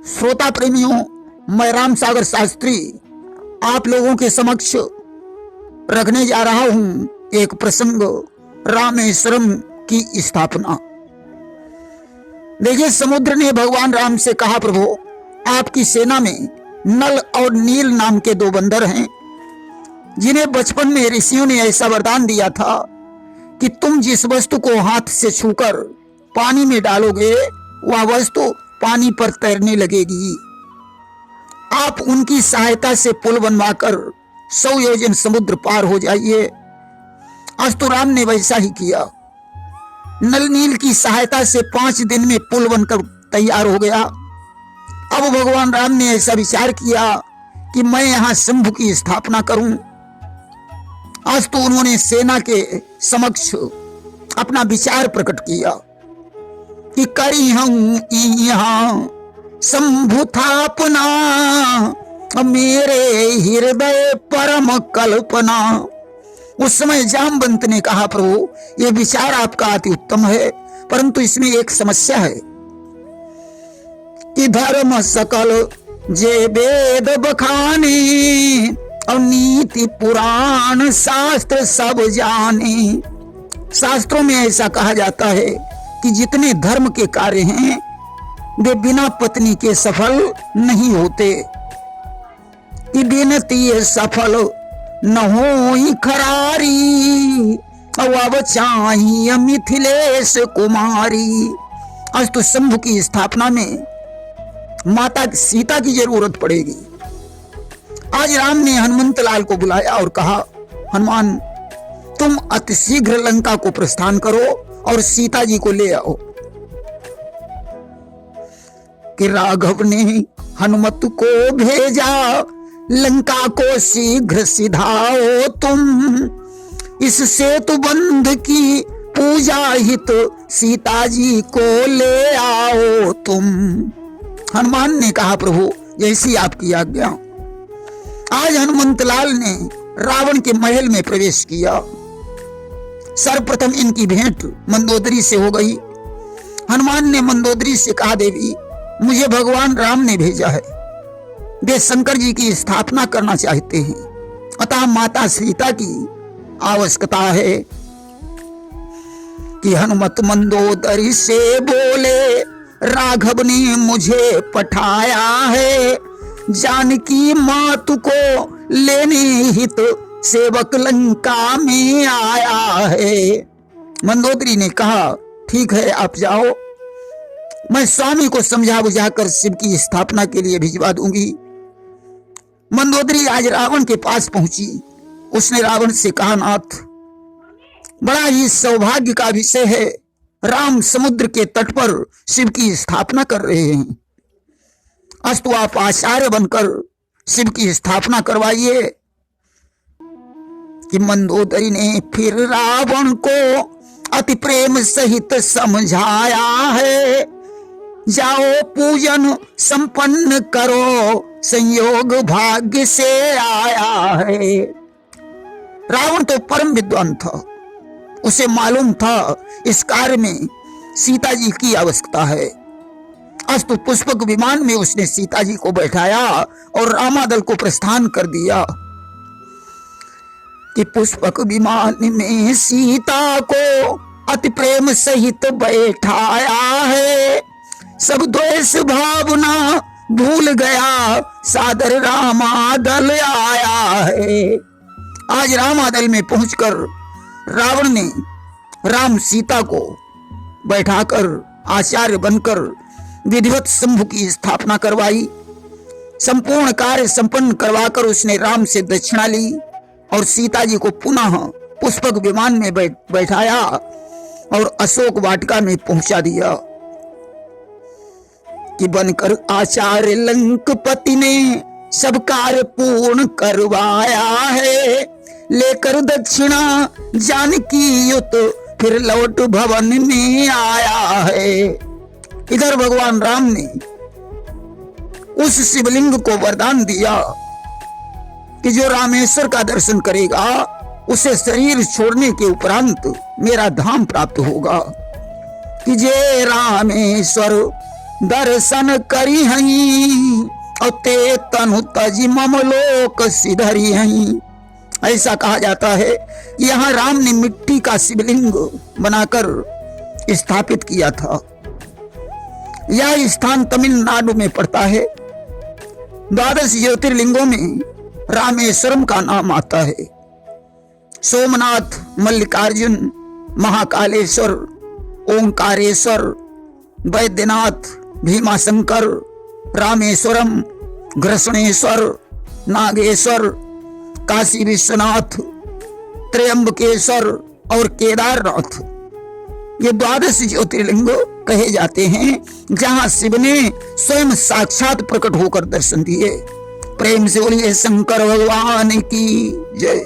श्रोता प्रेमियों, मैं राम सागर शास्त्री आप लोगों के समक्ष रखने जा रहा हूं एक प्रसंग, रामेश्वरम की स्थापना। देखिए, समुद्र ने भगवान राम से कहा, प्रभु आपकी सेना में नल और नील नाम के दो बंदर हैं, जिन्हें बचपन में ऋषियों ने ऐसा वरदान दिया था कि तुम जिस वस्तु को हाथ से छूकर पानी में डालोगे वह वस्तु पानी पर तैरने लगेगी। आप उनकी सहायता से पुल बनवाकर 100 योजन समुद्र पार हो जाइए। अस्तु राम ने वैसा ही किया। नल नील की सहायता से 5 दिन में पुल बनकर तैयार हो गया। अब भगवान राम ने ऐसा विचार किया कि मैं यहां शंभु की स्थापना करूं। अस्तु उन्होंने सेना के समक्ष अपना विचार प्रकट किया कि करी हूं यहाँ शंभु थापना, मेरे हृदय परम कल्पना। उस समय जामवंत ने कहा, प्रभु ये विचार आपका अति उत्तम है, परंतु इसमें एक समस्या है कि धर्म सकल जे वेद बखाने और नीति पुराण शास्त्र सब जाने। शास्त्रों में ऐसा कहा जाता है कि जितने धर्म के कार्य हैं वे बिना पत्नी के सफल नहीं होते। कि बिनती सफल न हो खरारी, अब चाहिए मिथिलेश कुमारी। अस्तु शंभु की स्थापना में माता सीता की जरूरत पड़ेगी। आज राम ने हनुमंत लाल को बुलाया और कहा, हनुमान तुम अतिशीघ्र लंका को प्रस्थान करो और सीता जी को ले आओ। कि राघव ने हनुमत को भेजा, लंका को शीघ्र सिधाओ तुम, इस सेतु बंध की पूजा हित सीता जी को ले आओ तुम। हनुमान ने कहा, प्रभु जैसी आपकी आज्ञा। आज हनुमंत लाल ने रावण के महल में प्रवेश किया। सर्वप्रथम इनकी भेंट मंदोदरी से हो गई। हनुमान ने मंदोदरी से कहा, देवी मुझे भगवान राम ने भेजा है, वे शंकर जी की स्थापना करना चाहते हैं, अतः माता सीता की आवश्यकता है। कि हनुमत मंदोदरी से बोले, राघव ने मुझे पठाया है, जानकी मातु को लेने हित सेवक लंका में आया है। मंदोदरी ने कहा, ठीक है आप जाओ, मैं स्वामी को समझा बुझाकर शिव की स्थापना के लिए भिजवा दूंगी। मंदोदरी आज रावण के पास पहुंची। उसने रावण से कहा, नाथ बड़ा ही सौभाग्य का विषय है, राम समुद्र के तट पर शिव की स्थापना कर रहे हैं। अस्तु आप आचार्य बनकर शिव की स्थापना करवाइए। कि मंदोदरी ने फिर रावण को अति प्रेम सहित समझाया है, जाओ पूजन संपन्न करो, संयोग भाग्य से आया है। रावण तो परम विद्वान था, उसे मालूम था इस कार्य में सीता जी की आवश्यकता है। अस्तु पुष्पक विमान में उसने सीता जी को बैठाया और रामादल को प्रस्थान कर दिया। कि पुष्पक विमान में सीता को अति प्रेम सहित बैठाया है, सब द्वेष भावना भूल गया, सादर रामादल आया है। आज रामादल में पहुंचकर रावण ने राम सीता को बैठाकर आचार्य बनकर विधिवत शंभु की स्थापना करवाई। संपूर्ण कार्य संपन्न करवाकर उसने राम से दक्षिणा ली और सीता जी को पुनः पुष्पक विमान में बैठाया और अशोक वाटिका में पहुंचा दिया। कि बनकर आचार्य लंकपति ने सब कार्य पूर्ण करवाया है, लेकर दक्षिणा जानकी युत फिर लौट भवन में आया है। इधर भगवान राम ने उस शिवलिंग को वरदान दिया कि जो रामेश्वर का दर्शन करेगा उसे शरीर छोड़ने के उपरांत मेरा धाम प्राप्त होगा। कि जय रामेश्वर दर्शन करी हई और ते तनु तजी मम लोक सिधरी हई। ऐसा कहा जाता है यहाँ राम ने मिट्टी का शिवलिंग बनाकर स्थापित किया था। यह स्थान तमिलनाडु में पड़ता है। 12 ज्योतिर्लिंगों में रामेश्वरम का नाम आता है। सोमनाथ, मल्लिकार्जुन, महाकालेश्वर, ओंकारेश्वर, वैद्यनाथ, भीमाशंकर, रामेश्वरम, घृष्णेश्वर, नागेश्वर, काशी विश्वनाथ, त्र्यंबकेश्वर और केदारनाथ ये 12 ज्योतिर्लिंग कहे जाते हैं जहां शिव ने स्वयं साक्षात प्रकट होकर दर्शन दिए। प्रेम से बोलिए शंकर भगवान की जय।